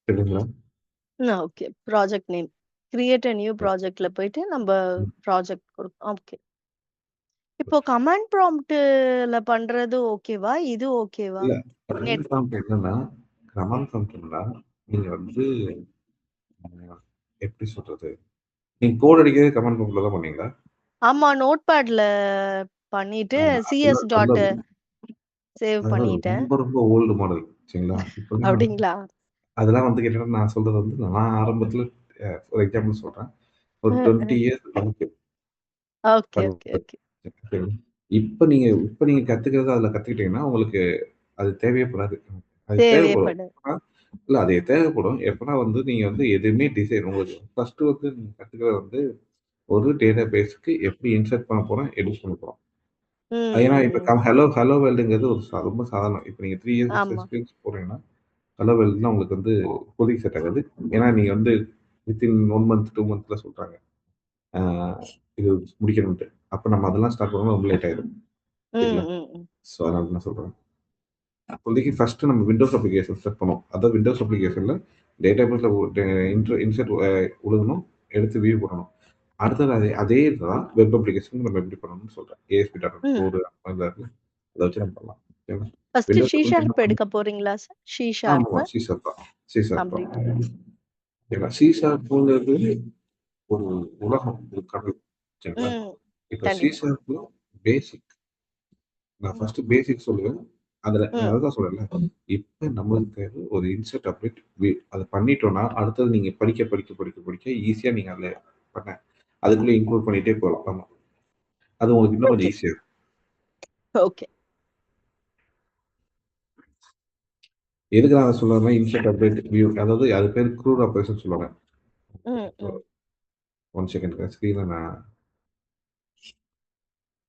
சரிங்களா? Okay. Project name. Create a new ப்ராஜெக்ட்ல போயிட்டு நம்ம ம். ப்ராஜெக்ட் கொடுக்கும். ஓகே. இப்போ கமாண்ட் ப்ராம்ப்ட்ல பண்றது ஓகேவா? இது ஓகேவா? இல்ல. கமாண்ட் நெட் ப்ராம்ப்ட் என்னன்னா, கமாண்ட் ப்ராம்ப்ட்னா நீங்க வந்து எப்படி சொல்றது? நீங்க கோட் அடிக்கிறதே கமாண்ட் ப்ராம்ப்ட்ல தான் பண்ணீங்களா? ஆமா. நோட்பேட்ல பண்ணிட்டு சிஎஸ் டாட் அதெல்லாம் சேவ் அதெல்லாம் பண்ணிட்டேன். ரொம்ப ரொம்ப ஓல்டு மாடல். சரிங்களா? இப்பலாம் அப்படிங்களா? அதெல்லாம் வந்து கேட்டீங்கன்னா, நான் சொல்றது வந்து நான் ஆரம்பத்தில ஃபார் எக்ஸாம்பிள் சொல்றேன். ஒரு 20 இயர்ஸ் பேக் ஓகே, ஓகே, பண்ணது. ஓகே. இப்ப நீங்க கத்துக்கிறத அதுல கத்துக்கிட்டீங்கன்னா, உங்களுக்கு அது தேவையேப்படாது. அது தேவைப்படும். தேவைப்படும். இல்ல அது தேவைப்படும். எப்பன்னா வந்து நீங்க வந்து எதுவுமே டிசைன் உங்களுக்கு ஃபர்ஸ்ட்டு வந்து நீங்க கத்துக்கிறது வந்து ஒரு டேட்டா பேஸ்க்கு எப்படி இன்சர்ட் பண்ண போறோம், எடிட் பண்ண போறோம். ம், ஏன்னா ம், இப்ப ம். ஹலோ வேர்ல்டுங்கிறது ஒரு ரொம்ப சாதாரணம். இப்ப நீங்க 3 இயர்ஸ் ஆமா. எக்ஸ்பீரியன்ஸ் போறீங்கன்னா, ஹலோ வேர்ல்டுனா உங்களுக்கு வந்து இப்போதைக்கு செட் ஆகாது. ஏன்னா நீங்க வந்து வித்தின் 1 மந்த், 2 மந்த்ல சொல்றாங்க. ஆ இது முடிக்கணும்ன்ட்டு. அப்ப நம்ம அதெல்லாம் ஸ்டார்ட் பண்ணோம்னா ரொம்ப லேட் ஆயிரும். ம், சரிங்களா? ம், ம். ஸோ அதனால நான் சொல்றேன். அப்போதைக்கு ஃபர்ஸ்ட்டு நம்ம விண்டோஸ் அப்ளிகேஷன் செட் பண்ணுவோம். அதாவது விண்டோஸ் அப்ளிகேஷன்ல டேட்டாபேஸ்ல இன்சர்ட் உழுகணும், எடுத்து வியூ பண்ணணும். அடுத்தது அதே இதுதான் வெப் அப்ளிகேஷன் நம்ம எப்படி பண்ணணும்னு சொல்றேன். ஏஎஸ்பி டாட் ம். கோடு அந்த இருக்கு. அத வச்சு நம்ம பண்ணலாம். ஓகேவா? ஃபர்ஸ்ட் விண்டோஸ்ல சி கொஞ்சம் என்ன ஷார்ப் பண்ணணும்? எடுக்க போறீங்களா சார்? சி ஆமா. ஷார்ப் சி ஷார்ப் தான். சி ஷார்ப் தான். கம்ப்ளீட். ஓகேங்களா? சி ஷார்ப்ங்கிறது ஒரு உலகம், ஒரு கடல். சரிங்களா? ம். இப்ப சி கண்டிப்பா. ஷார்ப்ல பேசிக் நான் ம். ஃபர்ஸ்ட் பேசிக் சொல்லுவேன். அதுல நான் ம். அதுதான் சொல்றேன்ல. இப்ப நம்மளுக்கு தேவை ஒரு இன்சர்ட் அப்டேட் அத பண்ணிட்டோம்னா, அடுத்தது நீங்க படிக்க ஈஸியா நீங்க அதுல பண்ண அதுக்குள்ள இன்க்ளூட் பண்ணிட்டே போலாம். ஆமா. அது உங்களுக்கு இன்னும் ஓகே. கொஞ்சம் ஈஸியா இருக்கும். ஓகே. எதுக்கு நான் அத சொல்றேன்னா, இன்சர்ட் அப்டேட் வியூ அதாவது அது பேரு க்ரூட் ஆப்பரேஷன் சொல்லுவாங்க. ம். ம். 1 செகண்ட் ஸ்க்ரீன நான்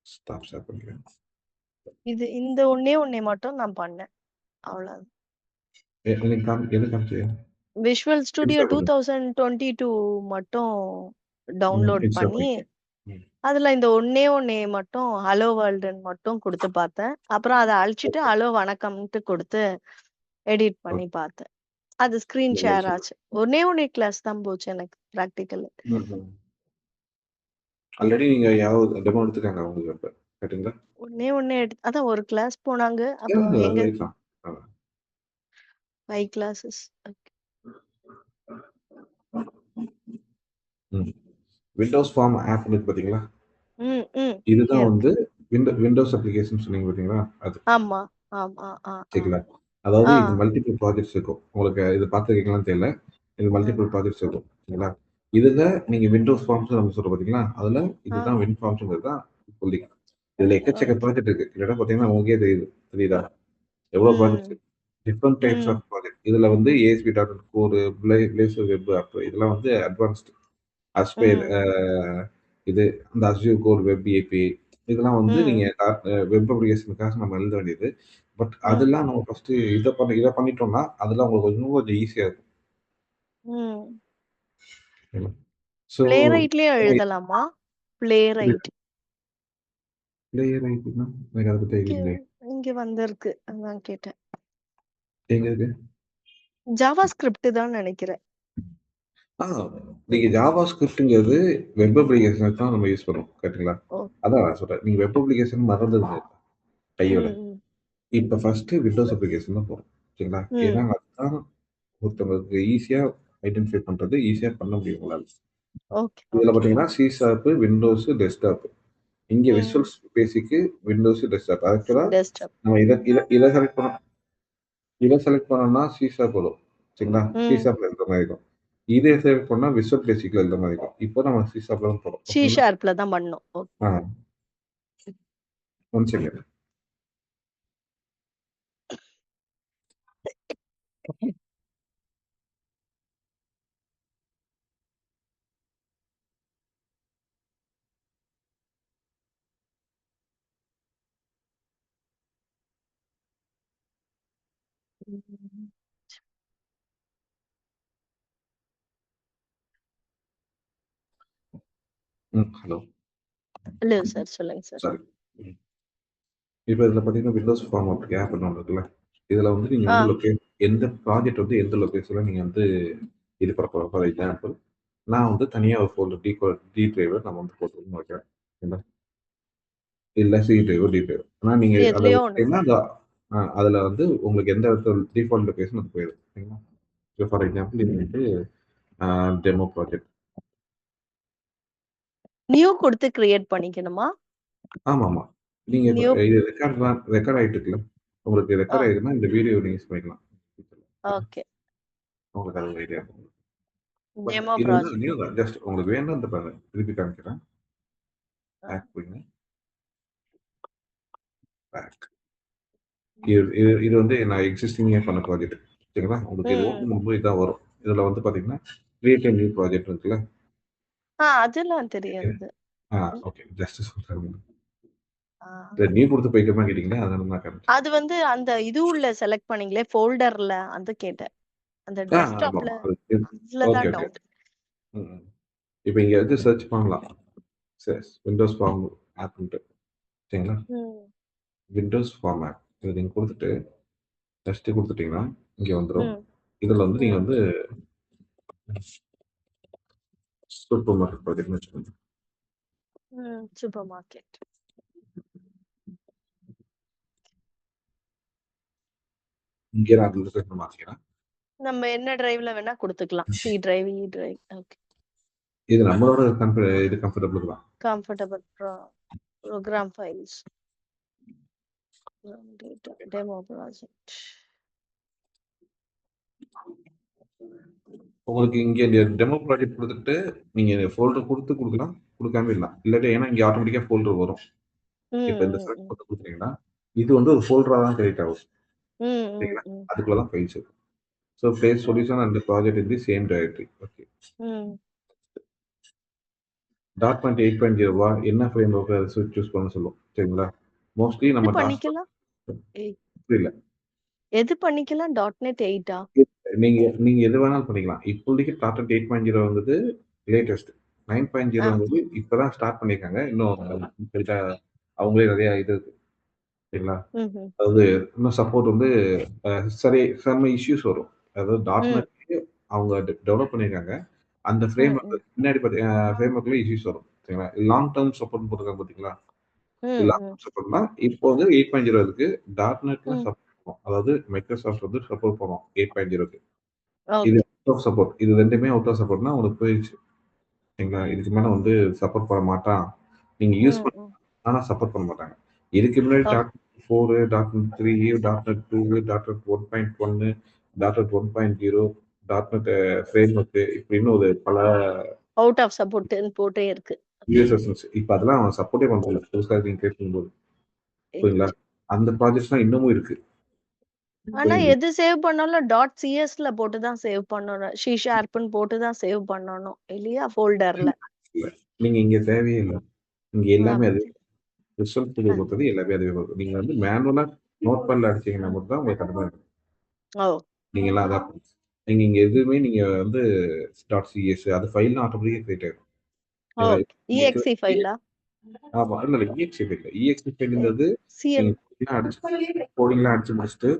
ஸ்டாப் ஷேர் பண்ணிக்கிறேன். இந்த ஒண்ணே மட்டும் நான் பண்ணேன். அவ்வளவுதான். எனக்கு காமிச்சீங்க? விஷுவல் ஸ்டுடியோ இன்ஸ்டால் பண்ணுங்க. 2022 மட்டும் டவுன்லோட் இன்ஸ்டால் பண்ணி, பண்ணிக்கங்க. ம். அதுல இந்த ஒண்ணே மட்டும் ஹலோ வேர்ல்டுன்னு மட்டும் குடுத்து பார்த்தேன். அப்புறம் அத அழிச்சிட்டு ஓகே. ஹலோ வணக்கம்ன்ட்டு குடுத்து எடிட் ஓகே. பண்ணி பார்த்தேன். அது ஸ்கிரீன் நல்ல ஷேர் விஷயம். ஆச்சு. ஒண்ணே கிளாஸ் தான் போச்சு எனக்கு பிராக்டிகல். ம்ஹ்ம். ஆல்ரெடி நீங்க யாராவது டெமோ எடுத்துருக்காங்க உங்களுக்கு அப்ப. கரெக்ட்டுங்களா? ஒண்ணே அதான் ஒரு கிளாஸ் போனாங்க. அப்புறம் அது எங்க இருக்கலாம். ஆ. 5 கிளாஸஸ். ம். விண்டோஸ் ஃபார்ம் ஆப் இருக்கு பார்த்தீங்களா? ம், ம். இதுதான் இருக்கு. வந்து விண்டோஸ் அப்ளிகேஷன் சொன்னீங்க பார்த்தீங்களா? அது. ஆமா. ஆமா. ஆ. சரிங்களா? அதாவது ஆ. இது மல்டிபிள் ப்ராஜெக்ட்ஸ் இருக்கும். உங்களுக்கு இது பார்த்துருக்கீங்களான்னு தெரியல. இது ம். மல்டிபிள் ப்ராஜெக்ட்ஸ் இருக்கும். சரிங்களா? இதுல நீங்க விண்டோஸ் ஃபார்ம்ஸ் நம்ம சொல்றோம் பார்த்தீங்களா? அதுல ஆ. இதுதான் வின் ஃபார்ம்ஸ்ங்கிறது தான் இப்போதைக்கு. இதுல எக்கச்சக்க ஓகே. ப்ராஜெக்ட் இருக்கு. கிட்டத்தட்ட பார்த்தீங்கன்னா உங்களுக்கே தெரியுது. தெரியுதா? எவ்வளோ ப்ராஜெக்ட்ஸ் ம். இருக்கு. டிஃபரெண்ட் டைப்ஸ் ம். Of project. இதுல வந்து ASP dot code, Blazor web app இதெல்லாம் வந்து அட்வான்ஸ்டு. அஸ்பயர் ம். இது அந்த அஸ்யூர் கோட் வெப் ஏபிஐ இதெல்லாம் வந்து நீங்க ம். வெப் அப்ளிகேஷனுக்காக நம்ம எழுத வேண்டியது. பட் ம். அதெல்லாம் நம்ம ஃபர்ஸ்ட்டு இத பண்ணிட்டோம்னா, அதெல்லாம் உங்களுக்கு இன்னும் கொஞ்சம் ஈஸியா இருக்கும். ம். ஸோ ப்ளே ரைட்லயும் எழுதலாமா? Play right. பிளேயர் ரைட்டிங்னா எனக்கு அத பத்தி இங்க ஐடியா இல்லையே. இங்க வந்திருக்கு. அதான் கேட்டேன். எங்க இருக்கு? ஜாவா ஸ்கிரிப்ட் தான் நெனைக்கிறேன். ஆ நீங்க ஜாவா ஸ்கிரிப்ட்ங்கிறது வெப் அப்ளிகேஷனுக்கு தான் நம்ம யூஸ் பண்ணுவோம். கரெக்ட்டுங்களா? ஓ. அதான் நான் சொல்றேன். நீங்க வெப் அப்ளிகேஷன் மறந்துருங்க கையோட. ம். ம். இப்ப ஃபர்ஸ்ட்டு விண்டோஸ் அப்ளிகேஷன் தான் போறோம். சரிங்களா? ஏன்னா ம். அதுதான் ஒருத்தவங்களுக்கு ஈஸியா ஐடென்டிஃபை பண்றது, ஈஸியா பண்ண முடியும் உங்களால. ஓகே. இதுல ஓகே. பார்த்தீங்கன்னா, சி ஷார்ப், விண்டோஸ், டெஸ்க்டாப். இங்க ம். விசுவல் பேசிக், விண்டோஸ், டெஸ்க்டாப். ஆக்சுவலா டெஸ்க்டாப். நம்ம இத செலக்ட் பண்ணோம்னா சி ஷார்ப் வரும். சரிங்களா? சி ம். ஷார்ப்ல எழுதுற மாரி இருக்கும். இத செலக்ட் பண்ணா விசுவல் பேசிக்ல எழுதுற மாரி இருக்கும். இப்போ நம்ம சி ஷார்ப்ல தான் போறோம். சி ஓகேங்களா? ஷார்ப்ல தான் பண்ணோம். ஓகே. ஆ 1 செகண்ட். ம். ஹலோ. இல்ல சார். சொல்லுங்க சார். சாரி. ம். இப்ப இதுல பார்த்தீங்கன்னா, விண்டோஸ் ஃபார்ம் ஆப் ஆப்ன்னு ஒண்ணு இருக்குல்ல. இதுல வந்து நீங்க ஆ. வந்து எந்த ப்ராஜெக்ட் வந்து எந்த லொகேஷன்ல நீங்க வந்து இது பண்ண போறோம். ஃபார் எக்ஸாம்பிள், நான் வந்து தனியா ஒரு ஃபோல்டர் டி டிரைவர் நம்ம வந்து போட்டுக்கணும்னு வைக்கிறேன். என்ன இல்ல சி டிரைவர், டி டிரைவர். ஆனா நீங்க அத எதுலயோ ஒண்ணு. விட்டீங்கன்னா, அதுல வந்து உங்களுக்கு எந்த இடத்துல டிஃபால்ட் லொகேஷன் அது போயிடும். சரிங்களா? ஃபார் எக்ஸாம்பிள் இது வந்து டெமோ ப்ராஜெக்ட். நியூ குடுத்து கிரியேட் பண்ணிக்கணுமா? ஆமாமா. நீங்க இப்ப நியூ. இது ரெக்கார்ட் ஆயிட்டு இருக்குல்ல. உங்களுக்கு ஆ, ரெக்கார்ட் ஆயிடுச்சுன்னா, இந்த வீடியோ நீங்க யூஸ் பண்ணிக்கலாம். ஓகே. உங்களுக்கு அது ஒரு ஐடியா இருக்கும். பட் டெமோ இது வந்து ப்ராஜெக்ட். நியூ தான். ஜஸ்ட் உங்களுக்கு வேணும்னா இந்த பாருங்க. திருப்பி காமிக்கிறேன். ஆ. பேக் போய்ங்க. பேக். இது வந்து நான் எக்ஸிஸ்டிங்கே பண்ண ப்ராஜெக்ட். சரிங்களா? உங்களுக்கு இது ம். ஓப்பன் பண்ணும்போது இதான் வரும். இதுல வந்து பாத்தீங்கன்னா, கிரியேட் எ நியூ ப்ராஜெக்ட் இருக்குல்ல. அதெல்லாம் தெரியாது. ஓகே. ஜஸ்ட் சொல்றேன். ஆ. இந்த நியூ குடுத்து போய்க்கமா கேட்டீங்களா? அதனால தான் காமிச்சேன். அது வந்து அந்த இது உள்ள செலக்ட் பண்ணீங்களே ஃபோல்டர்ல அது கேட்டேன். அந்த டெஸ்க்டாப்ல ஆமாமா. அதுல ஓகே, தான் ஓகே. டவுட். ம். ம். இப்ப இங்க வந்து சர்ச் பண்ணலாம். Windows form opened. சரிங்களா? ம். Windows form app. இத நீங்க குடுத்துட்டு, நெக்ஸ்ட் குடுத்துட்டீங்கன்னா, இங்க வந்துரும். ம். இதுல வந்து நீங்க ம். வந்து சூப்பர் மார்க்கெட் ப்ராஜெக்ட்ன்னு வச்சுக்கோங்க. Super market. இங்கே நான் அதுல லொகேஷன் மாத்திக்கிறேன். நம்ம என்ன டிரைவ்ல வேணா குடுத்துக்கலாம். C drive, E drive. Okay. இது நம்மளோட இது கம்ஃபர்டபுள் தான். Comfortable program files. Data demo project. உங்களுக்கு இங்க இந்த டெமோ ப்ராஜெக்ட் குடுத்துட்டு, நீங்க ஃபோல்டர் குடுக்கலாம், குடுக்காமயும் இருக்கலாம். இல்லாட்டி ஏன்னா இங்க ஆட்டோமேட்டிக்கா ஃபோல்டர் வரும். ம். இப்ப இந்த ம். செலக்ட் ம். போட்டு குடுத்தீங்கன்னா, இது வந்து ஒரு ஃபோல்டரா தான் கிரியேட் ஆகும். ம். ம். சரிங்களா? ம். அதுக்குள்ள தான் ஃபைல்ஸ் இருக்கும். ஸோ பிளேஸ் ஓ. Solution and project in the same directory. Okay. ம். டாட் 8.0வா என்ன ஃப்ரேம் ஒர்க் சூஸ் பண்ண சொல்லும். சரிங்களா? மோஸ்ட்லி எது நம்ம பண்ணிக்கலாம்? எய் புரியல. எது பண்ணிக்கலாம்? .NET 8ஆ? நீங்க நீங்க எது வேணாலும் பண்ணிக்கலாம். இப்போதைக்கு டாட் 8.0 வந்தது லேட்டஸ்ட். ஆ. 9.0ங்கிறது இப்ப தான் ஸ்டார்ட் பண்ணியிருக்காங்க. இன்னும் பெருசா அவங்களே நெறைய இது இருக்கு. சரிங்களா? ம்ஹ்ம். அதாவது இன்னும் சப்போர்ட் வந்து அ சரி செம்ம இஷ்யூஸ் வரும். அதாவது ம். .NET அவங்க டெவலப் பண்ணியிருக்காங்க. அந்த ஃப்ரேம் ம். ஒர்க் ம். பின்னாடி ஃப்ரேம் ஒர்க்ல இஷ்யூஸ் வரும். சரிங்களா? லாங் டெர்ம் சப்போர்ட்ன்னு போட்டிருக்காங்க பார்த்தீங்களா? ம். லாங் ம். டெர்ம் சப்போர்ட்னா இப்போ வந்து 8.0 இருக்கு. .NETல ம். சப்போர்ட் பண்ணும். அதாவது மைக்ரோசாஃப்ட் வந்து சப்போர்ட் பண்ணும் 8.0க்கு. இது ஓகே. Out of support. இது 2மே அவுட் ஆஃப் சப்போர்ட்னா உங்களுக்கு போயிருச்சு. சரிங்களா? இதுக்கு மேல வந்து சப்போர்ட் பண்ண மாட்டான். நீங்க யூஸ் ம். பண்ண ம். ஆனா சப்போர்ட் பண்ண மாட்டாங்க. இதுக்கு முன்னாடி ஓ. .NET 4, .NET 3, .NET 2, .NET 1.1, .NET 1.0, .NET frame work இப்படின்னு ஒரு பல அவுட் ஆஃப் சப்போர்ட்ன்னு போட்டே இருக்கு. யூசர்ஸ் இப்ப அதெல்லாம் சப்போர்ட்டே பண்றதில்ல. புதுசா நீங்க கிரியேட் பண்ணும்போது. புரியுங்களா? 8. அந்த ப்ராஜெக்ட்ஸ்லாம் இன்னமும் இருக்கு. ஆனா புரியுதுங்களா? எது சேவ் பண்ணாலும் .CSல போட்டு தான் சேவ் பண்ணணும். சி ஷார்ப்ன்னு போட்டு தான் சேவ் பண்ணணும். இல்லையா? ஃபோல்டர்ல. இல்ல. நீங்க இங்க தேவையே இல்ல. இங்க எல்லாமே அது அப்படி. ரிசல்ட் ஸ்டுடியோ அ. பொறுத்தவரை எல்லாமே அதுவே வரும். நீங்க வந்து மேனுவலா நோட்பேட்ல அடிச்சீங்கன்னா மட்டும் தான் உங்களுக்கு அந்த மாரி இருக்கும். ஓ. நீங்க எல்லாம் அதான் நீங்க இங்க எதுவுமே நீங்க வந்து .cs அது ஃபைல்லாம் ஆட்டோமேட்டிக்கா கிரியேட் ஆயிடும். ஓ. ஏன்னா இங்க EXE இருக்கிற ஃபைலா? ஆமா. இல்ல EXE ஃபைல் இல்ல. EXE எ ஃபைல்ங்கிறது CL. நீங்க கோடிங்லாம் அடிச்சு முடிச்சுட்டு,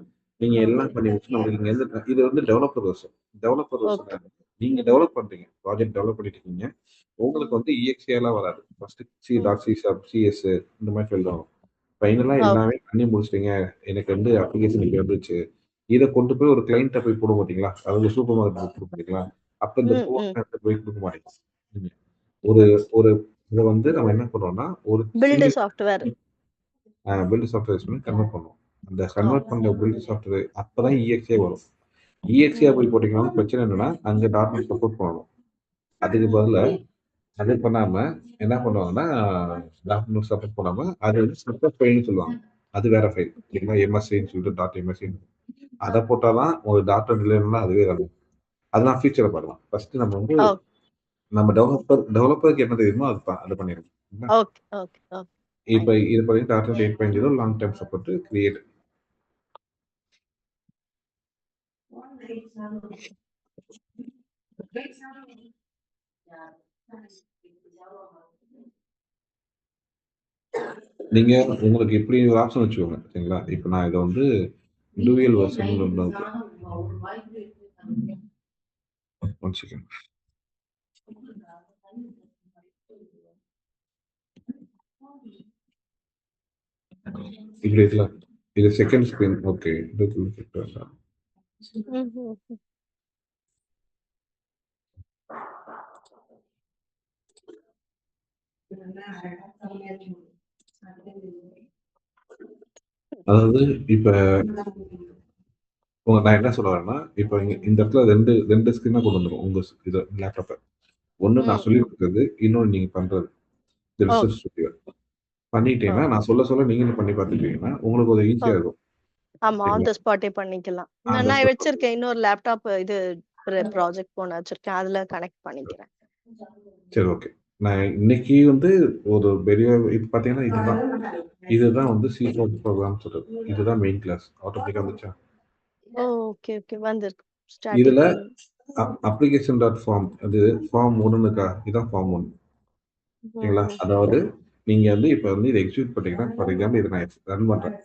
நீங்க ஓகே. எல்லாம் பண்ணி முடிச்சுட்டு உங்களுக்கு இங்க இருந்து இது வந்து developer version. Developer version okay. நீங்க டெவலப் பண்றீங்க. ப்ராஜெக்ட் டெவலப் பண்ணிட்டு இருக்கீங்க. உங்களுக்கு ம். வந்து EXEலாம் வராது. ஃபர்ஸ்ட் ம். C டாட் CS இந்த மாரி ஃபைல் தான் வரும். ஃபைனலா ஓகே. எல்லாமே பண்ணி முடிச்சுட்டீங்க. எனக்கு வந்து அப்ளிகேஷன் இப்படி வந்துருச்சு. இத கொண்டு போய் ஒரு கிளையன்ட்ட போய் குடுப்போம் பார்த்தீங்களா? அதாவது சூப்பர் மார்க்கெட் குடுப்போம் பார்த்தீங்களா? அப்ப இந்த ம். ம். கோட் எடுத்து போய் குடுக்க மாட்டீங்க. ம். ஒரு ஒரு இத வந்து நம்ம என்ன பண்ணுவோம்னா, ஒரு build single software. Build software use பண்ணி கன்வெர்ட் பண்ணுவோம். அந்த ஓ. கன்வெர்ட் பண்ற பில்ட் சாஃப்ட்வேர் அப்பதான் EXE வரும். EXE ம். போய் போட்டீங்கன்னா பிரச்சனை என்னன்னா, அங்க .NET சப்போர்ட் பண்ணணும். அதுக்கு ம். பதிலா அது பண்ணாம என்ன பண்ணுவாங்கன்னா, .NET சப்போர்ட் பண்ணாம அது வந்து செப்பரேட் ஃபைல்ன்னு சொல்லுவாங்க. அது வேற ஃபைல். சரிங்களா? MSIன்னு சொல்லிட்டு .MSI அத போட்டா தான் ஒரு .NET இல்லைன்னா அதுவே வரும். அதெல்லாம் ஃபியூச்சர்ல பார்க்கலாம். ஃபர்ஸ்ட் நம்ம வந்து ஓ. நம்ம டெவலப்பருக்கு என்ன தெரியுமோ அது பண்ணிருவோம். சரிங்களா? ஓகே. ஓகே. ஓகே. ஃபைன். இப்ப இது பார்த்தீங்கன்னா .NET 8.0 long term support create. நீங்க உங்களுக்கு இப்படி ஒரு ஆப்ஷன் வச்சுக்கோங்க. சரிங்களா? இப்ப நான் இத வந்து டூயல் வெர்ஷன் ஒன்று இருக்கு. One second. இப்படி இருக்குல்ல, இது செகண்ட் ஸ்கிரீன். ஓகே, அதாவது இப்ப நான் என்ன சொல்ல வரேன்னா, இப்ப இந்த இடத்துல ரெண்டு ஸ்கிரீனா கொண்டு வந்துரும் உங்க இது லேப்டாப்ப. ஒண்ணு நான் சொல்லி கொடுக்குறது, இன்னொன்னு நீங்க பண்றது. இந்த ரிசர்ச் ஸ்டுடியோ பண்ணிட்டீங்கன்னா, நான் சொல்ல நீங்களும் பண்ணி பார்த்துட்டீங்கன்னா, உங்களுக்கு ஒரு ஈஸியா இருக்கும். ஆமா, ஆன் தி ஸ்பாட்டே பண்ணிக்கலாம். நான் வச்சிருக்கேன், இன்னொரு லேப்டாப் இது ப்ராஜெக்ட் போன வச்சிருக்கேன், அதுல கனெக்ட் பண்ணிக்கிறேன். சரி, ஓகே. நான் இன்னைக்கு வந்து ஒரு பெரிய இது பார்த்தீங்கன்னா, இதுதான் வந்து சி ப்ரோக்ராம் சொல்றது. இதுதான் மெயின் கிளாஸ். ஆட்டோமேட்டிக்கா வந்துச்சா? ஓகே, ஓகே, வந்திருக்கு. இதுல அப்ளிகேஷன் டாட் ஃபார்ம், அது ஃபார்ம் 1க்கா? இதான் ஃபார்ம் 1. ஓகேங்களா? அதாவது நீங்க வந்து இப்ப வந்து இதை எக்ஸிக்யூட் பண்ணீங்கன்னா, ஃபார் எக்ஸாம்பிள் இதை நான் ரன் பண்றேன்.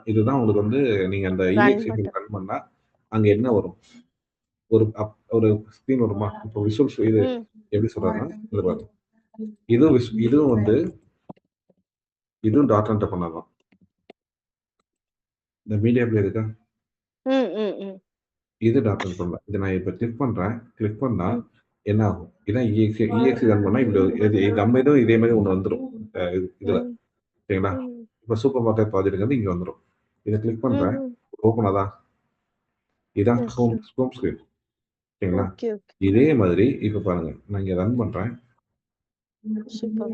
இதுதான் உங்களுக்கு வந்து நீங்க அந்த EXE ரன் பண்ணா அங்க என்ன வரும்? ஒரு ஸ்கிரீன் வருமா? இப்போ விசுவல்ஸ் இது எப்படி சொல்றாங்கன்னா, இது பாருங்க. இதுவும் வந்து இதுவும் டாட் என்டர் பண்ணலாம். இந்த மீடியா பிளேயர் இருக்கா? இது டாட் என்டர் பண்ணலாம். இதை நான் இப்ப கிளிக் பண்ணா என்ன ஆகும்? இதான் EXE ரன் பண்ணா இப்படி நம்ம இதுவும் இதே மாதிரி ஒண்ணு வந்துரும். இதுல சரிங்களா? இப்ப சூப்பர் மார்க்கெட் ப்ராஜெக்ட் வந்து இங்க வந்துரும். இதை கிளிக் பண்றேன், ஓப்பன் ஆதான். இதான் ஹோம் ஸ்கிரீன். சரிங்களா? இதே மாதிரி இப்ப பாருங்க, நான் இங்க ரன் பண்றேன். சூப்பர்.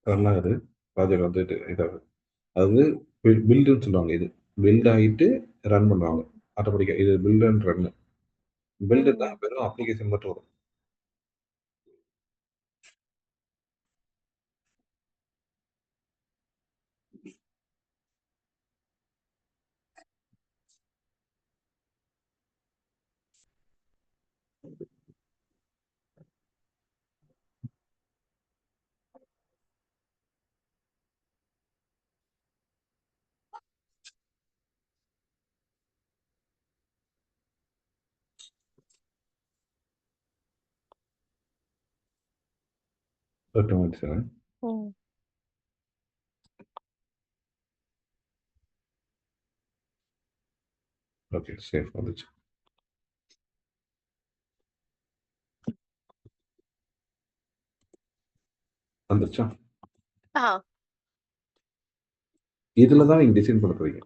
ரன் ஆகுது. ப்ராஜெக்ட் வந்துட்டு இதாகுது. அதாவது பில்டுன்னு சொல்லுவாங்க. இது பில்ட் ஆகிட்டு ரன் பண்ணுவாங்க ஆட்டோமேட்டிக்கா. இது பில்ட் அண்ட் ரன். பில்டு தான் வெறும் அப்ளிகேஷன் மட்டும் வரும். ஓகே, சேஃப் வந்துச்சு. வந்துச்சா? இதுலதான் நீங்க டிசைன் பண்ண போறீங்க.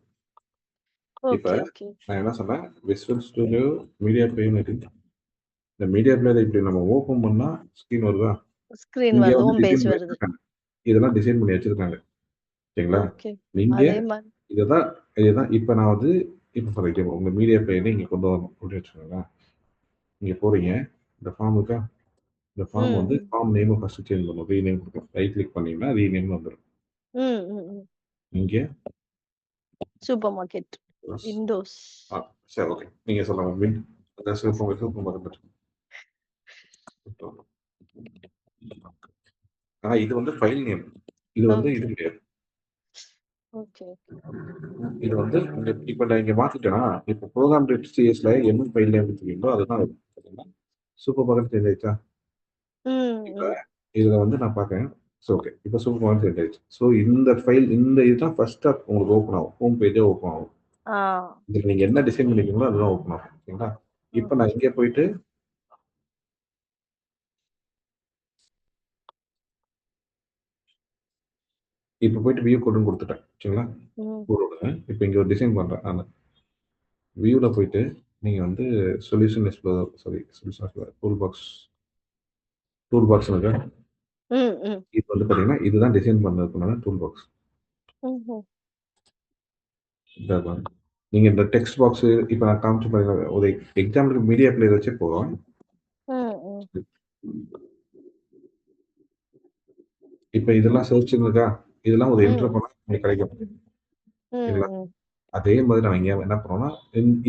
இப்ப நான் என்ன சொன்னேன், விசுவல் ஸ்டுடியோ மீடியா பிளேயர். இந்த மீடியா பிளேயர் இப்படி நம்ம ஓபன் பண்ணா ஸ்கிரீன் வருதா? இங்க வந்து டிசைன் பண்ணி வச்சிருக்காங்க. இதெல்லாம் டிசைன் பண்ணி வச்சிருக்காங்க. சரிங்களா? நீங்க இதுதான் இப்ப நான் வந்து இப்ப ஃபார் எக்ஸாம்பிள் உங்க மீடியா பிளேயர் இங்க கொண்டு வரணும் அப்படின்னு வச்சுக்கோங்களேன். இங்க போறீங்க, இந்த ஃபார்ம் இருக்கா? இந்த ஃபார்ம் வந்து ஃபார்ம் நேம் ஃபர்ஸ்ட் சேஞ்ச் பண்ணணும். ரீநேம் கொடுக்கணும். ரைட் கிளிக் பண்ணீங்கன்னா ரீநேம் வந்துரும். இங்க சூப்பர் மார்க்கெட் விண்டோஸ். சரி, ஓகே. நீங்க சொல்லுங்க. அந்த சூப்பர் மார்க்கெட். இது வந்து ஃபைல் நேம். இது வந்து இது கிடையாது. ஓகே. இது வந்து இப்ப நான் இங்க மாத்திட்டேனா, இப்ப program.csல என்ன ஃபைல் நேம் கொடுத்தீங்களோ அதுதான் வரும். சரிங்களா? சூப்பர் மார்க்கெட் சேஞ்ச் ஆயிடுச்சா? இப்ப இதுல வந்து நான் பார்க்கறேன். ஓகே. இப்ப சூப்பர் மார்க்கெட் சேஞ்ச் ஆயிடுச்சு. சோ இந்த இதுதான் ஃபர்ஸ்ட் உங்களுக்கு ஓப்பன் ஆகும். ஹோம் பேஜே ஓப்பன் ஆகும். இதுல நீங்க என்ன டிசைன் பண்ணிருக்கீங்களோ அதுதான் ஓப்பன் ஆகும். சரிங்களா? இப்ப நான் இங்க போயிட்டு வியூ கோடுன்னு கொடுத்துட்டேன். சரிங்களா? இப்ப இங்க ஒரு டிசைன் பண்றேன் நானு. வியூல போயிட்டு நீங்க வந்து சொல்யூஷன் டூல் பாக்ஸ் இருக்கா? இது வந்து பாத்தீங்கன்னா இதுதான் டிசைன் பண்ணதுக்குண்டான டூல் பாக்ஸ். நீங்க இந்த டெக்ஸ்ட் பாக்ஸ் இப்ப நான் காமிச்சு பாருங்க. ஒரு எக்ஸாம்பிளுக்கு மீடியா பிளேயர் வச்சே போதும். இப்ப இதெல்லாம் சர்ச் இருக்கா? இதெல்லாம் ஒரு என்டர் பண்ணா உங்களுக்கு கிடைக்கும். சரிங்களா? அதே மாதிரி நான் இங்க என்ன பண்ணுவோம்னா,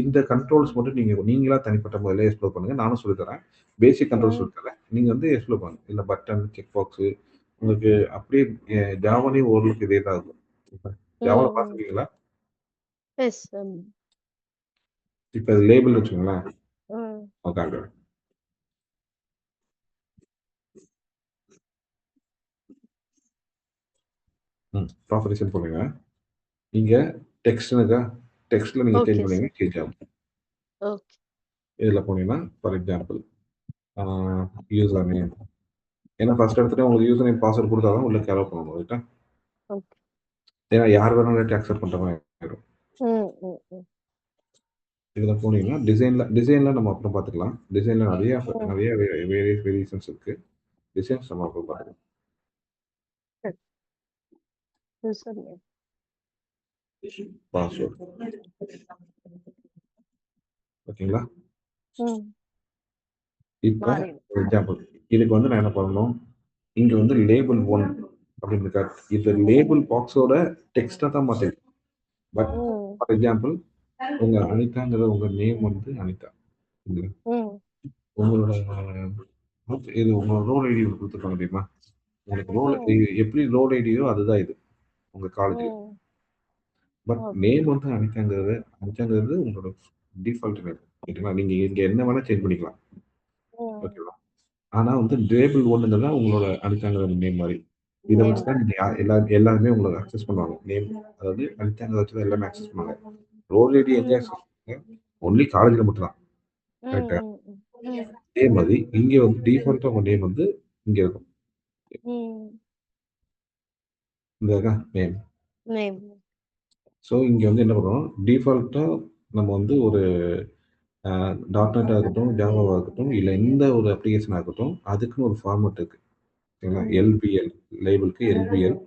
இந்த கண்ட்ரோல்ஸ் மட்டும் நீங்களா தனிப்பட்ட முறையில எக்ஸ்ப்ளோர் பண்ணுங்க. நானும் சொல்லித் தரேன். பேசிக் கண்ட்ரோல்ஸ் ம். சொல்லித் தரேன். நீங்க வந்து எக்ஸ்ப்ளோர் பண்ணுங்க. இல்ல பட்டன், செக் பாக்ஸ் உங்களுக்கு அப்படியே ஜாவாலயும் ஓரளவுக்கு இதே தான் இருக்கும். ஜாவால ம். பார்த்துருக்கீங்களா? எஸ். இப்ப லேபிள் வச்சுக்கோங்களேன். ம். உட்காந்து. ப்ராப்பர்ட்டிஸ்ன்னு போடுங்க. இங்க டெக்ஸ்ட்ன்னு இருக்கா? டெக்ஸ்ட்ல நீங்க சேஞ்ச் ஓகே பண்ணீங்கன்னா சார். சேஞ்ச் ஆகும். ஓகே. இதுல போனீங்கன்னா, for example ah user name. ஏன்னா ஃபர்ஸ்ட் எடுத்துட்டு உங்களுக்கு யூசர் நேம், பாஸ்வேர்ட் குடுத்தா தான் உள்ள அலோவ் பண்ண முடியும். ரைட்டா? ஓகே. ஏன்னா யார் வேணாலும் அக்செப்ட் பண்ற மாரி ஆயிரும். ம். ம். ம். இதுல போனீங்கன்னா, டிசைன்ல நம்ம அப்புறம் பார்த்துக்கலாம். டிசைன்ல ம். நெறைய வேரியேஷன்ஸ் இருக்கு. டிசைன்ஸ் நம்ம அப்புறம் பார்த்துக்கலாம். சரி. User name. பாஸ்வேர்ட். ஓகேங்களா? ம். இப்ப மாறிடும். ஃபார் எக்ஸாம்பிள் இதுக்கு வந்து நான் என்ன பண்ணணும்? இங்க வந்து லேபிள் 1 அப்படின்னு இருக்கா? இந்த லேபிள் பாக்ஸோட டெக்ஸ்ட்டா தான் மாத்திருக்கேன். பட் ம். ஃபார் எக்ஸாம்பிள் உங்க அனிதாங்கிற உங்க நேம் வந்து அனிதா. சரிங்களா? ம். உங்களோட இது உங்க ரோல் ஐடி குடுத்துருக்காங்க தெரியுமா? உங்களுக்கு ம். எப்படி ரோல் ஐடியோ அதுதான் இது. உங்க காலேஜ்ல. ம். But okay. நேம் வந்து அனிதாங்கிறது உங்களோட டிஃபால்ட் நேம். ஓகேங்களா? நீங்க இங்க என்ன வேணா சேஞ்ச் பண்ணிக்கலாம். ம். ஓகேவா? ஆனா வந்து டேபிள் 1ங்கிறது தான் உங்களோட அனிதாங்கிற நேம் மாரி. இத நேம் வச்சு தான் மாரி. நீங்க எல்லாருமே உங்கள அக்சஸ் பண்ணுவாங்க. நேம் அதாவது அனிதாங்கிறத வச்சு தான் எல்லாமே அக்சஸ் பண்ணுவாங்க. ரோல் ஐடி எங்க ம். அக்சஸ் பண்ணுவாங்க? ஒன்லி காலேஜ்ல மட்டும் தான். ம். கரெக்ட்டா? ம். ம். ம். அதே மாதிரி இங்க வந்து டிஃபால்ட்டா உங்க நேம் வந்து இங்க இருக்கும். ம். இந்த இருக்கா நேம். நேம். ஸோ இங்க வந்து என்ன பண்ணுவோம், டிஃபால்ட்டா நம்ம வந்து ஒரு டாட் நெட்டா இருக்கட்டும், ஜாவாவா இருக்கட்டும், இல்ல எந்த ஒரு அப்ளிகேஷனா இருக்கட்டும், அதுக்குன்னு ஒரு ஃபார்மேட் இருக்கு. சரிங்களா? ம். எல்பிஎல் லேபிளுக்கு எல்பிஎல்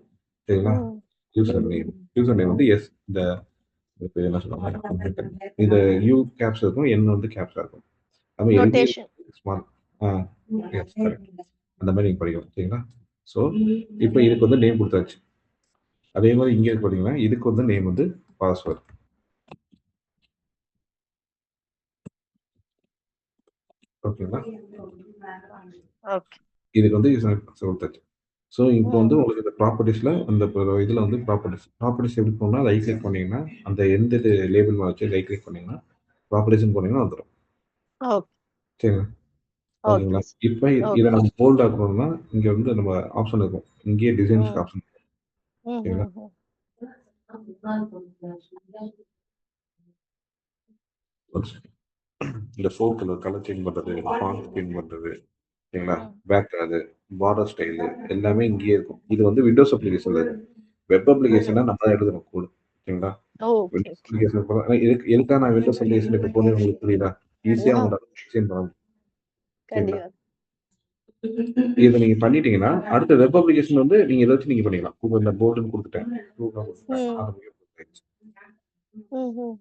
சரிங்களா? ம். User name. யூசர் நேம் வந்து எஸ் இந்த இப்ப என்ன சொல்லுவாங்க? இந்த யூ கேப்ஸ் இருக்கும், என் வந்து கேப்ஸா இருக்கும். அப்ப எல்பிஎல் நோட்டேஷன். ஸ்மால் ஆ எஸ் கரெக்ட். அந்த மாரி நீங்க படிக்கணும். சரிங்களா? ஸோ இப்ப இதுக்கு வந்து நேம் குடுத்தாச்சு. அதே மாரி இங்க இருக்கு பார்த்தீங்கன்னா, இதுக்கு வந்து நேம் வந்து பாஸ்வேர்ட். ஓகேங்களா? ஓகே. இதுக்கு வந்து யூசர் நேம் குடுத்தாச்சு. ஸோ இப்போ வந்து ம். உங்களுக்கு இந்த ப்ராப்பர்ட்டீஸ்ல அந்த இதுல வந்து ப்ராப்பர்ட்டீஸ் எப்படி போனா ரைட் கிளிக் பண்ணீங்கன்னா, அந்த எந்த லேபிள் வச்சு ரைட் கிளிக் பண்ணீங்கன்னா, ப்ராப்பர்ட்டீஸ்ன்னு போனீங்கன்னா வந்துரும். ஓகே. சரிங்களா? ஓகே ஓகேங்களா? சார். இப்ப இத ஓகே. நம்ம போல்ட் ஆக்கணும்னா, இங்க வந்து நம்ம ஆப்ஷன் இருக்கும். இங்கேயே டிசைன்ஸ்க்கு ம். ஆப்ஷன் சரிங்களா? ம்ஹ்ஹ்ம். ஒரு செகண்ட். இந்த ஃபோர் கலர் சேஞ்ச் பண்றது, ஃபாண்ட் சேஞ்ச் பண்றது, சரிங்களா? ம். பேக்ரவுண்ட், பார்டர் ஸ்டைலு எல்லாமே இங்கேயே இருக்கும். இது வந்து விண்டோஸ் அப்ளிகேஷன்ல இருக்கும். வெப் ம். அப்ளிகேஷன்னா நம்ம தான் எழுதணும் கோடு. சரிங்களா? Okay, Windows okay. அப்ளிகேஷன் போல எதுக்காக நான் விண்டோஸ் அப்ளிகேஷன் இப்ப போனேன்னு உங்களுக்கு புரியுதா? ஈஸியா ஆ, உங்களால டிசைன் பண்ண முடியும். சரிங்களா? கண்டிப்பா. இத நீங்க பண்ணிட்டீங்கன்னா, அடுத்த வெப் அப்ளிகேஷன் வந்து நீங்க இத வச்சு நீங்க பண்ணிக்கலாம். இப்ப இந்த போல்டுன்னு குடுத்துட்டேன். ப்ளூலாம் குடுத்துட்டேன். ம். ஆட்டோமேட்டிக்கா ஆயிடுச்சு. ம்ஹ்ம்.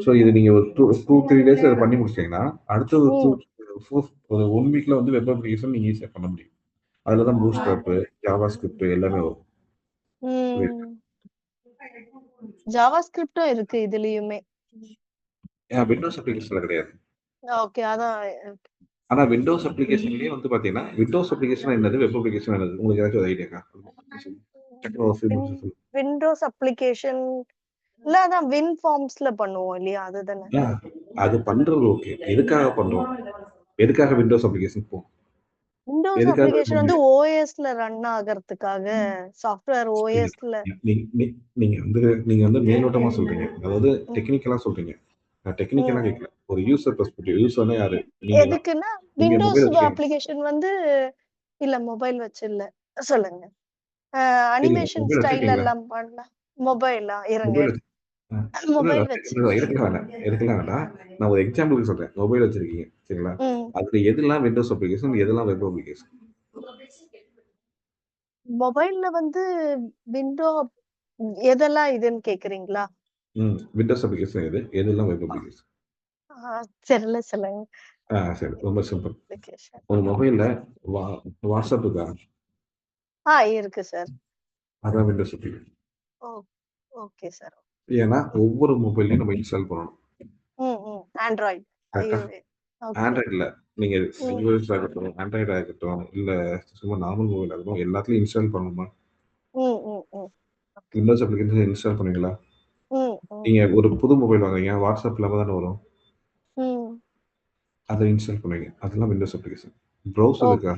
ஸோ இது நீங்க ஒரு 3 டேஸ்ல இத பண்ணி முடிச்சிட்டீங்கன்னா, அடுத்த ஒரு ம். ஒரு 1 வீக்ல வந்து வெப் அப்ளிகேஷன் நீங்க ஈஸியா பண்ண முடியும். அதுல தான் பூட் ம். ஸ்ட்ராப், ஜாவா ஸ்கிரிப்ட் எல்லாமே வரும். புரியுதா? ம். ஜாவா ஸ்கிரிப்டும் இருக்கு இதுலயுமே. விண்டோஸ் அப்ளிகேஷன்ல கிடையாது. ஓகே. அதான். ஆனா விண்டோஸ் அப்ளிகேஷன்லயே வந்து பாத்தீங்கன்னா, விண்டோஸ் அப்ளிகேஷன்னா என்னது? வெப் அப்ளிகேஷன்னா என்னது? உங்களுக்கு ஏதாச்சும் ஒரு ஐடியா இருக்கா? டக்குனு ஒரு ஃபில் வின் முடிச்சு சொல்லுங்க. விண்டோஸ் அப்ளிகேஷன் இல்ல அதான் வின் ஃபார்ம்ஸ்ல பண்ணுவோம் இல்லையா? அதுதானே? ஆ அது பண்றது ஓகே. எதுக்காக பண்றோம்? எதுக்காக விண்டோஸ் அப்ளிகேஷன் போகும்? விண்டோஸ் எதுக்காக வெப் அப்ளிகேஷன் வந்து அப்ளிகேஷன் ஓஎஸ்ல ரன் ஆகறதுக்காக சாஃப்ட்வேர் இல்ல. ஓஎஸ்ல. நீ நீ நீங்க வந்து மேலோட்டமா சொல்றீங்க. அதாவது ம். டெக்னிக்கலா சொல்றீங்க. நான் டெக்னிக்கலா ம். கேட்கல. ஒரு யூசர் பெர்ஸ்பெக்டிவ். யூசர்னா யாரு? நீங்க தான். எதுக்குன்னா நீங்க விண்டோஸ் மொபைல் வச்சிருக்கீங்க. அப்ளிகேஷன் வந்து இல்ல மொபைல் வச்சு இல்ல. சொல்லுங்க. இல்ல அனிமேஷன் மொபைல் ஸ்டைல் வச்சிருக்கீங்களா? எல்லாம் பண்ணலாம். மொபைலா? இருங்க மொபைல் வச்சு எடுத்து ஆ. இல்ல, இல்ல. மொபைல் இல்ல வச்சிருக்கேன். எடுக்கலாம் வேண்டாம். எடுக்கலாம் வேண்டாம். நான் ஒரு எக்ஸாம்பிளுக்கு சொல்றேன். மொபைல் வச்சிருக்கீங்க. சரிங்களா? ம். அதுல எதெல்லாம் விண்டோஸ் அப்ளிகேஷன், எதெல்லாம் வெப் அப்ளிகேஷன்? மொபைல்ல வந்து விண்டோ எதெல்லாம் இதுன்னு கேட்கிறீங்களா? விண்டோஸ் அப்ளிகேஷன் எது? எதெல்லாம் வெப் அப்ளிகேஷன்? தெரியல சொல்லுங்க. சரி. ரொம்ப சிம்பிள். அப்ளிகேஷன். ஒரு மொபைல்ல வா WhatsApp இருக்கா? இருக்கு சார். அதான் windows application. Oh! Okay sir. ஏன்னா ஒவ்வொரு மொபைல்லையும் நம்ம இன்ஸ்டால் பண்ணணும். ஆண்ட்ராய்டு. கரெக்ட்டா? ஓகே. ஆண்ட்ராய்டுல நீங்க iOS ஆகட்டும், ஆண்ட்ராய்டு ஆகட்டும், இல்ல சும்மா நார்மல் மொபைல் ஆகட்டும், எல்லாத்துலயும் இன்ஸ்டால் பண்ணணுமா? ஓகே. விண்டோஸ் அப்ளிகேஷன் இன்ஸ்டால் பண்ணுவீங்களா? ம். நீங்க ஒரு புது மொபைல் வாங்குறீங்க, வாட்ஸ்அப் இல்லாம தானே வரும். ம். அத இன்ஸ்டால் பண்ணுவீங்க. அதெல்லாம் விண்டோஸ் அப்ளிகேஷன். ப்ரௌசர் இருக்கா?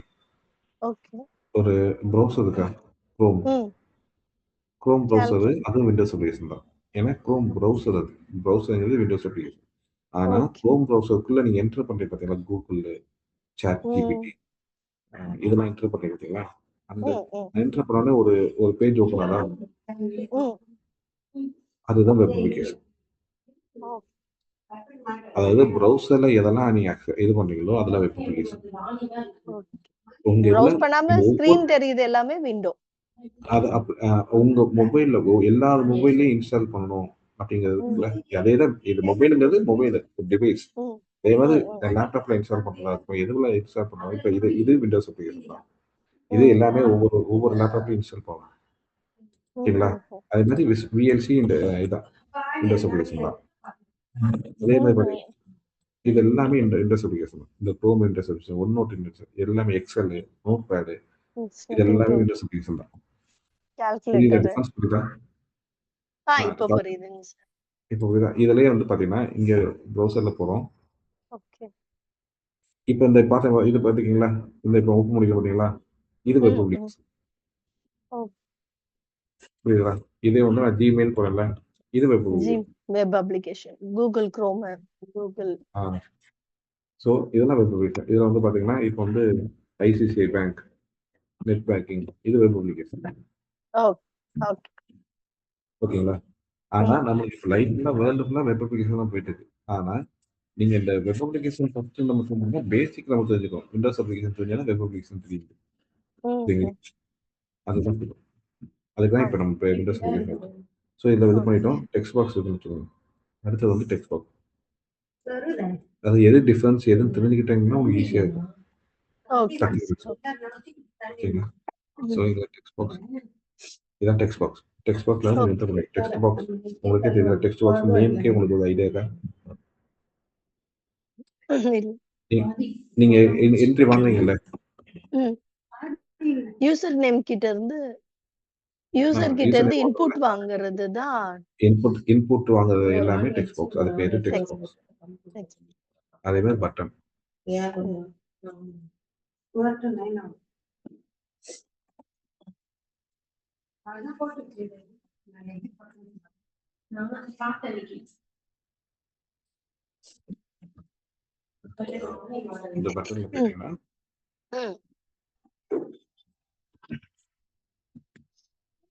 ஓகே. ஒரு ப்ரௌசர் இருக்கா? Chrome. ம். Chrome browser calculate. அதுவும் விண்டோஸ் அப்ளிகேஷன் தான். ஏன்னா Chrome ப்ரௌசர் அது. ப்ரௌசர்ங்கிறது விண்டோஸ் அப்ளிகேஷன். ஆனா ஓகே. Chrome ப்ரௌசருக்குள்ள நீங்க என்டர் பண்றீங்க பார்த்தீங்களா? Google, ChatGPT ம். இதெல்லாம் என்டர் பண்றீங்க பார்த்தீங்களா? அந்த ம். என்டர் பண்ணோனே ஒரு ஒரு பேஜ் ஓப்பன் ஆனா ம். அதுதான் வெப் அப்ளிகேஷன். ஓ அதாவது ப்ரௌசர்ல எதெல்லாம் நீங்க இது பண்றீங்களோ அதெல்லாம் வெப் அப்ளிகேஷன். ஓகே. உங்க இதுல ப்ரௌஸ் பண்ணாம ஒவ்வொரு ஸ்க்ரீன் தெரியுது எல்லாமே விண்டோ. அது உங்க மொபைல்ல எல்லா மொபைல்லயும் இன்ஸ்டால் பண்ணணும் அப்படிங்கிறது ம். இருக்குல்ல. அதேதான் இது மொபைலுங்கிறது மொபைல் டிவைஸ். ம். அதே மாதிரி ம். ம். லேப்டாப்ல இன்ஸ்டால் பண்றதா இருக்கும். எதுல இன்ஸ்டால் பண்ணணும். இப்ப இது விண்டோஸ் அப்ளிகேஷன் தான். இது ம். எல்லாமே ஒவ்வொரு ஒவ்வொரு லேப்டாப்லயும் இன்ஸ்டால் பண்ணலாம். ஓகேங்களா? ம்ஹ்ஹ்ம். அதே மாதிரி விஎல்சி இந்த இதான் விண்டோஸ் அப்ளிகேஷன் தான். அதே மாதிரி ம்ஹ்ம். பாத்தீங்கன்னா இது எல்லாமே இந்த விண்டோஸ் அப்ளிகேஷன். இந்த Chrome Windows application, OneNote Windows எல்லாமே எக்ஸல், நோட் பேட் இது இன்ஸ்டன்ட் எல்லாமே இன்க்ளூட் விண்டோஸ் அப்ளிகேஷன் தான். புரியுதா? கால்குலேட்டரு. டிஃபரன்ஸ் புரியுதா? இப்ப ஆ புரியுதுங்க சார். இப்போ புரியுதா? இதுலயே வந்து பாத்தீங்கன்னா, இங்க ப்ரௌசர்ல போறோம். ஓகே. இப்ப இந்த இது பாத்தீங்களா? இந்த இப்ப ஓப்பன் பண்ணிருக்கோம் பாத்தீங்களா? இது வெப் ம். ம். அப்ளிகேஷன். ஓ புரியுதா? இதே வந்து நான் Gmail போறேன்ல, இது web G application. Web application. Google Chrome, Google. ஆ. ஸோ இதெல்லாம் வெப் அப்ளிகேஷன். இதுல வந்து பாத்தீங்கன்னா, இப்ப வந்து ஐசிஐசிஐ பேங்க், நெட் பேங்கிங் இது வெப் அப்ளிகேஷன். Oh okay. ஓகேங்களா? ஆனா ம். நம்மளுக்கு இப்ப லைஃப்ல வேர்ல்டு ஃபுல்லா வெப் அப்ளிகேஷன் தான் போயிட்டு இருக்கு. ஆனா, நீங்க இந்த வெப் அப்ளிகேஷன் ஃபர்ஸ்ட் நம்ம சொன்னோம்னா, பேசிக் நம்ம தெரிஞ்சுக்கணும். விண்டோஸ் அப்ளிகேஷன் தெரிஞ்சாலும் வெப் அப்ளிகேஷன் தெரியுது. ம்ஹ்ம். சரிங்களா? அதுதான் சொல்றேன். அதுக்கு தான் ஓ இப்ப நம்ம இப்ப விண்டோஸ் அப்ளிகேஷன். ஸோ இதுல இது ஓகே. பண்ணிட்டோம். டெக்ஸ்ட் பாக்ஸ் இருக்குன்னு வச்சுக்கோங்க. அடுத்தது வந்து டெக்ஸ்ட் பாக்ஸ். அது எது டிஃபரன்ஸ் எதுன்னு தெரிஞ்சுக்கிட்டீங்கன்னா உங்களுக்கு ஈஸியா இருக்கும். ஓகேங்க டக்குனு சார். ஓகேங்களா? ஸோ ம். இதுல டெக்ஸ்ட் பாக்ஸ். இதான் டெக்ஸ்ட் பாக்ஸ். டெக்ஸ்ட் பாக்ஸ்ல நீங்க ஓகே. என்டர் பண்ணுங்க. டெக்ஸ்ட் பாக்ஸ் உங்களுக்கே தெரியும். டெக்ஸ்ட் பாக்ஸ் நேம்க்கே உங்களுக்கு ஒரு ஐடியா இருக்கா? இல்ல. நீ- நீங்க என்ட்ரி வாங்குறீங்கல்ல? ம். யூசர் நேம் கிட்ட இருந்து யூசர் நேம் இன்புட் வாங்குறது தான் இன்புட் வாங்குறது எல்லாமே டெக்ஸ்ட் பாக்ஸ். அது பேரு டெக்ஸ்ட் டெக்ஸ்ட் பாக்ஸ். டெக்ஸ்ட். அதே மாதிரி பட்டன். ம். இந்த பட்டன்ல ம். போயிட்டீங்கன்னா ம்.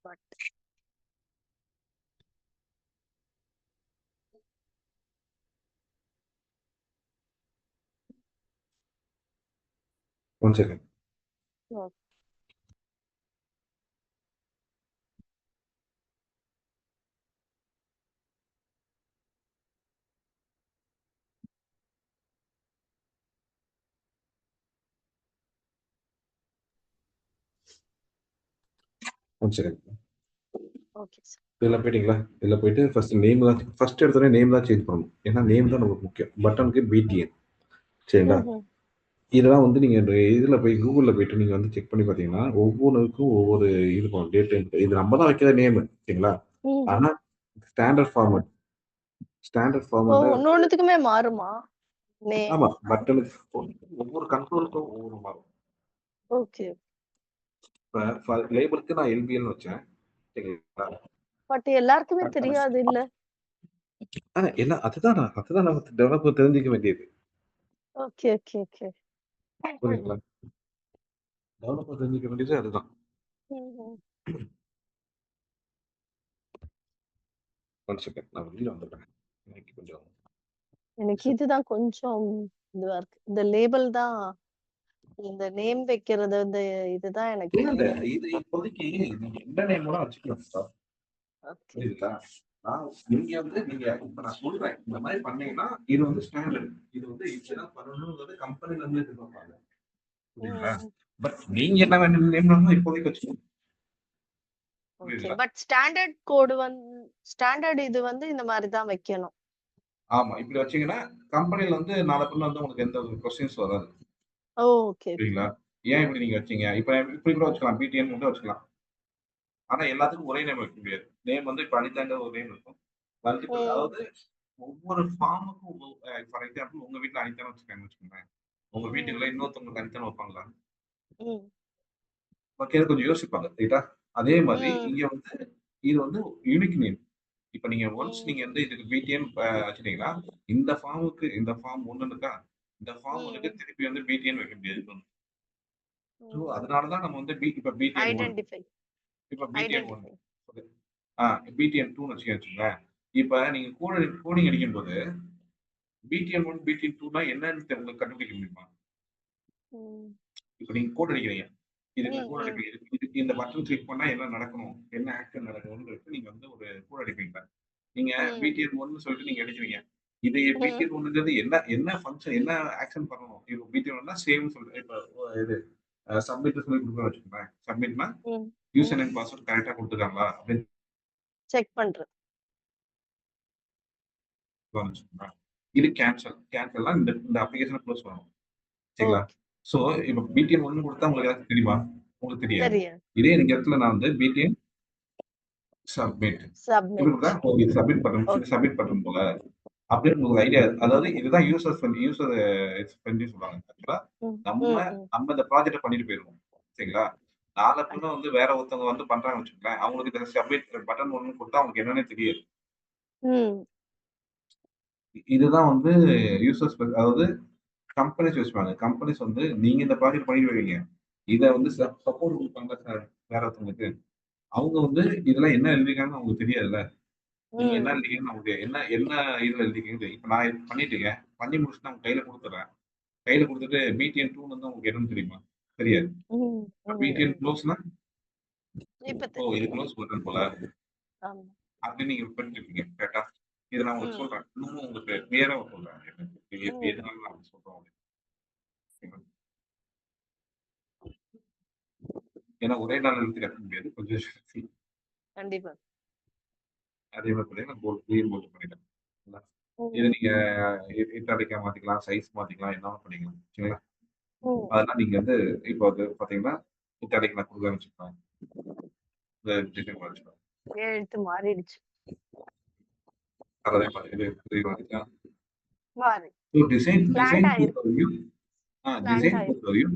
But one second. ஓ ஒன் செகண்ட். Okay sir. இதுல போயிட்டீங்களா? இதுல போயிட்டு ஃபர்ஸ்ட் எடுத்தோடனே நேம் தான் சேஞ்ச் பண்ணணும். ஏன்னா நேம் தான் நமக்கு முக்கியம். பட்டனுக்கு பிடிஎன். சரிங்களா? ம்ஹ்ம். இதெல்லாம் வந்து நீங்க இதுல போய் கூகுள்ல போயிட்டு நீங்க வந்து செக் பண்ணி பார்த்தீங்கன்னா, ஒவ்வொன்னுக்கும் ஒவ்வொரு இது பண்ணும். டேட் இது நம்ம தான் வைக்கிற நேம். சரிங்களா? ம்ஹ்ம். ஆனா ஸ்டாண்டர்ட் ஃபார்மட். ஸ்டாண்டர்ட் ஓ! ஃபார்மட்ல ஒண்ணொண்ணுத்துக்குமே மாறுமா? நேம். ஆமா. பட்டனுக்கு ஒவ்வொரு கண்ட்ரோலுக்கும் ஒவ்வொரு மாறும். ஓகே. இப்ப லேபிளுக்கு நான் எல்பிஎல்னு வச்சேன். சரிங்களா? பட் எல்லாருக்குமே தெரியாது இல்ல? எல்லாம் அதுதான் நம்ம டெவலப்பர் தெரிஞ்சுக்க வேண்டியது. Okay, okay, okay. புரியுதுங்களா? டெவலப்பர் தெரிஞ்சுக்க வேண்டியது அதுதான். ம்ஹ்ம். One second. நான் வெளியில வந்துடுறேன். எனக்கு கொஞ்சம் எனக்கு இதுதான் கொஞ்சம் இதுவா இருக்கு. இந்த லேபிள் தான் இந்த நேம் வைக்கிறது இதுதான் எனக்கு இல்ல. இது இப்போதைக்கு நீங்க எந்த நேம் வேணா வச்சுக்கலாம் சார். ஓகே. புரியுதுங்களா? நீங்க இப்ப நான் சொல்றேன். இந்த மாதிரி பண்ணீங்கன்னா, இது வந்து ஸ்டாண்டர்ட். இது வந்து இப்படிதான் பண்ணணும்ன்றது கம்பெனில இருந்து எதிர்பார்ப்பாங்க. புரியுதுங்களா? ம். பட் நீங்க என்ன வேணும் நேம் வேணுமோ இப்போதைக்கு வச்சுக்கோங்க. ஓகே. புரியுதுங்களா? பட் ஸ்டாண்டர்ட் கோடு ஸ்டாண்டர்ட் இது இந்த மாரி தான் வைக்கணும். ஆமா. இப்படி வச்சீங்கன்னா, கம்பெனில வந்து நாள பின்ன வந்து உங்களுக்கு எந்த ஒரு கொஸ்டின்ஸ் வராது. Okay, okay. சரிங்களா? ஏன் இப்படி நீங்க வச்சீங்க? இப்படி கூட வச்சுக்கலாம். பிடிஎன் கூட வச்சுக்கலாம். ஆனா எல்லாத்துக்கும் ஒரே நேம் வைக்க முடியாது. நேம் வந்து இப்ப அனிதாங்கிற ஒரு நேம் இருக்கும். மல்டிபிள் ம், அதாவது ஒவ்வொரு ஃபார்முக்கும் ஃபார் எக்ஸாம்பிள் உங்க வீட்ல அனிதான்னு வச்சுருக்காங்கன்னு வச்சுக்கோங்களேன். உங்க ம், வீட்டுக்குள்ள இன்னொருத்தவங்களுக்கு அனிதான்னு வைப்பாங்களா? ம், வைக்கிறது கொஞ்சம் யோசிப்பாங்க. ரைட்டா? அதே மாதிரி ம், இங்க வந்து இது வந்து யூனிக் நேம். இப்ப நீங்க ஒன்ஸ் நீங்க ம், வந்து இதுக்கு பிடிஎன் வச்சுட்டீங்கன்னா, இந்த ஃபார்முக்கு இந்த ஃபார்ம் 1 இருக்கா? இந்த ஃபார்ம் 1க்கு ம், திருப்பி வந்து பிடிஎன் வைக்க முடியாது. ஸோ ம். அதனால தான் நம்ம வந்து இப்ப பிடிஎன் 1 ஐடென்டிஃபை இப்ப பிடிஎன் 1 ஐடென்டிஃபை. ஆ பிடிஎன் 2ன்னு வச்சுக்கோங்களேன். இப்ப நீங்க கோடிங் அடிக்கும்போது பிடிஎன் 1, பிடிஎன் 2னா என்னன்னு உங்களுக்கு கண்டுபிடிக்க முடியுமா? ம், இப்ப நீங்க கோட் அடிக்கிறீங்க. இதுக்கு ம், கோட் ம், அடிப்பீங்க. இதுக்கு இந்த பட்டன் கிளிக் பண்ணா என்ன நடக்கணும்? என்ன ஆக்ஷன் நடக்கணும்ன்றது நீங்க வந்து ஒரு கோட் அடிப்பீங்க. நீங்க ம், பிடிஎன் 1ன்னு சொல்லிட்டு நீங்க அடிக்கிறீங்க. இது ம், பிடிஎன் 1ன்றது என்ன என்ன ஃபங்ஷன் என்ன ஆக்ஷன் பண்ணணும்? இப்ப பிடிஎன் 1னா சேவ்ன்னு சொல்றேன். இப்ப இது சப்மிட்ன்னு சொல்லி குடுக்குறோம்னு வச்சுக்கோங்களேன். சப்மிட்னா ம், யூசர் ம். நேம், பாஸ்வேர்ட் கரெக்ட்டா குடுத்துருக்காங்களா? அப்படின்னு செக் பண்றது. வச்சுக்கோங்களேன். இது கேன்சல். கேன்சல்னா இந்த இந்த அப்ளிகேஷன க்ளோஸ் பண்ணணும். சரிங்களா? ஓகே. ஸோ இப்ப பிடிஎன் 1ன்னு குடுத்தா உங்களுக்கு ஏதாச்சும் தெரியுமா? உங்களுக்கு தெரியாது. தெரியாது. இதே இந்த இடத்துல நான் வந்து பிடிஎன் சப்மிட். இப்படி சப்மிட். இருந்தா, ஓ இது சப்மிட் பட்டன், இது ஓகே. சப்மிட் பட்டன் போல. அப்படின்னு உங்களுக்கு ஐடியா அதாவது இதுதான் யூசர் ஃப்ரெண்ட்லி சொல்லுவாங்க. ஆக்சுவலா ம், நம்ம ம், ம், நம்ம இந்த ப்ராஜெக்ட்ட பண்ணிட்டு போயிருவோம். சரிங்களா? நாள அ, பின்ன வந்து வேற ஒருத்தவங்க வந்து பண்றாங்கன்னு வச்சுக்கோங்களேன். அவங்களுக்கு இந்த சப்மிட் பட்டன் ஒண்ணு குடுத்தா அவங்களுக்கு என்னன்னே தெரியாது. ம், இதுதான் வந்து அதாவது கம்பெனிஸ் வச்சுப்பாங்க. கம்பெனிஸ் வந்து நீங்க இந்த ப்ராஜெக்ட் பண்ணிட்டு வருவீங்க. இத வந்து சப்போர்ட் குடுப்பாங்கல்ல சார் வேற ஒருத்தவங்களுக்கு. அவங்க வந்து இதெல்லாம் என்ன எழுதிருக்காங்கன்னு அவங்களுக்கு தெரியாதுல்ல. நீங்க என்ன ம், எழுதிருக்கீங்கன்னு நமக்கு என்ன என்ன இதுல எழுதிருக்கீங்கன்னு தெரியும். இப்ப நான் இது பண்ணிட்டேங்க. பண்ணி முடிச்சுட்டு நான் உங்க கையில குடுத்துடுறேன். கையில குடுத்துட்டு பிடிஎன் 2 வந்து உங்களுக்கு என்னன்னு தெரியுமா? தெரியாது. ம், ம், பிடிஎன் ம். க்ளோஸ்னா, இப்ப ஓ இது தெரியும். க்ளோஸ் பட்டன் போல ஆமா. அப்படின்னு நீங்க பண்ணிருக்கீங்க. கரெக்ட்டா? இத நான் உங்களுக்கு ம், சொல்றேன். இன்னமும் உங்களுக்கு கிளியரா சொல்றேன். எனக்கு ம். எதனால நான் அப்படி சொல்றோம் அப்படின்னு. ஏன்னா ஒரே நாள்ல எழுதி கத்துக்க முடியாது. கொஞ்சம் கண்டிப்பா. அதே மாதிரி பார்த்தீங்கன்னா, கிளீன் போல்ட் பண்ணிட்டேன். இத ம், நீங்க இட்டாலிக்கா மாத்திக்கலாம், சைஸ் மாத்திக்கலாம், என்ன வேணா பண்ணிக்கலாம். சரிங்களா? ம். அதெல்லாம் நீங்க வந்து இப்போ வந்து பார்த்தீங்கன்னா, இட்டாலிக் நான் குடுக்குறேன்னு வச்சுக்கோங்க. இந்த டிசைன் வச்சுக்கோங்க. எழுத்து மாறிடுச்சு. அதே மாதிரி இது வந்துச்சா? மாறி ஸோ டிசைன் பிளான்ட் டிசைன் ஆயிருக்கு. பொறுத்தவரையும் பிளான்ட் டிசைன் ஆயிருக்கு. பொறுத்தவரையும்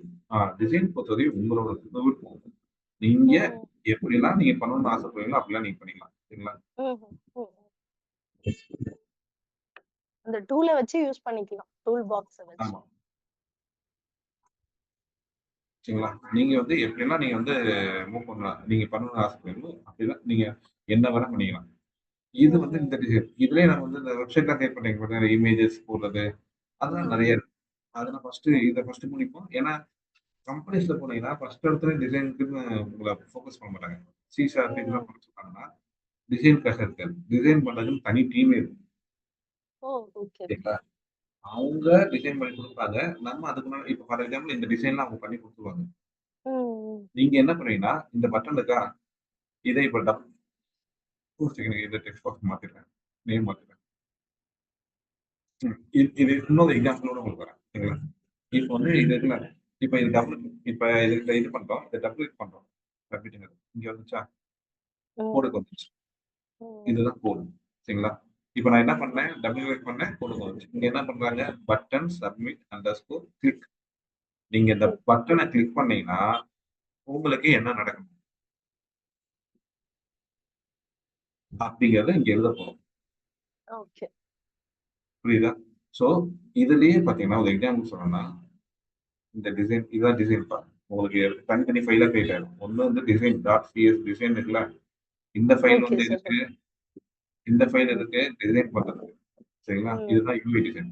டிசைன் பொறுத்தவரையும் உங்களோட விருப்பம். நீங்க ம், எப்படிலாம் நீங்க பண்ணணும்னு ஆசைப்படுறீங்களோ, அப்படிலாம் நீங்க பண்ணிக்கலாம். சரிங்களா? ம், ம். அந்த டூல வச்சு யூஸ் பண்ணிக்கலாம். டூல் பாக்ஸ வச்சு. ஆமா. சரிங்களா? நீங்க வந்து எப்படிலாம் நீங்க வந்து மூவ் பண்ணலாம். நீங்க பண்ணணும்னு ஆசைப்படுறீங்களோ, அப்படிலாம் நீங்க என்ன வேணா பண்ணிக்கலாம். இது வந்து ம், இந்த டிசைன். இதுலயே நம்ம வந்து இந்த வெப்சைட்லாம் கிரியேட் பண்றீங்க பார்த்தீங்களா, இமேஜஸ் போடுறது, அதெல்லாம் ம், நெறைய இருக்கு. அத நான் ஃபர்ஸ்ட் முடிப்போம். ஏன்னா கம்பெனிஸ்ல போனீங்கன்னா, ஃபர்ஸ்ட் எடுத்தோனே டிசைனுக்குன்னு உங்கள ஃபோக்கஸ் பண்ண மாட்டாங்க. சி ஷார்ப் இதெல்லாம் ம். பண்ண சொன்னாங்கன்னா, டிசைன்காக இருக்காது. டிசைன் பண்றதுக்குன்னு தனி டீமே இருக்கும். ஓ! Okay, okay. சரிங்களா? அவங்க டிசைன் பண்ணி குடுப்பாங்க. நம்ம அதுக்கு முன்னாடி இப்ப ஃபார் எக்ஸாம்பிள் இந்த டிசைன்லாம் அவங்க பண்ணி குடுத்துருவாங்க. ம், ம். நீங்க என்ன பண்ணுவீங்கன்னா, இந்த பட்டன் இருக்கா? இத இப்ப ஒரு செகண்ட் இத டெக்ஸ்ட் பாக்ஸ் மாத்திடுறேன். நேம் மாத்திடுறேன். இது இன்னொரு எக்ஸாம்பிளோட உங்களுக்கு வரேன். சரிங்களா? இப்போ வந்து இது இருக்குல்ல. இப்ப இது டபுள் இப்ப இது பண்றோம். இத டபுள் கிளிக் பண்றோம். சப்மிட்ன்னு இங்க வந்துச்சா? ம், கோடுக்கு வந்துருச்சு. ம். இதுதான் கோடு. சரிங்களா? இப்ப நான் என்ன பண்ணேன்? டபுள் கிளிக் பண்ணேன். கோடுக்கு வந்துருச்சு. இங்க என்ன பண்றாங்க? Button submit underscore click. நீங்க இந்த ம். பட்டன கிளிக் பண்ணீங்கன்னா, உங்களுக்கு என்ன நடக்கும்? அப்படிங்கிறத இங்க எழுத போறோம். ஓகே. புரியுதா? ஸோ இதுலயே பார்த்தீங்கன்னா, ஒரு எக்ஸாம்பிள் சொல்லணும்னா, இந்த டிசைன் இதான் டிசைன் பார்ட். உங்களுக்கு தனித்தனி ஃபைலா கிரியேட் ஆயிடும். ஒண்ணு வந்து டிசைன் டாட் சிஎஸ் டிசைன் இருக்குல்ல. இந்த ஃபைல் ஓகே வந்து சார். எதுக்கு? இந்த ஃபைல் ம், எதுக்கு? டிசைன் பண்றதுக்கு. சரிங்களா? ம். இதுதான் யூஐ டிசைன்.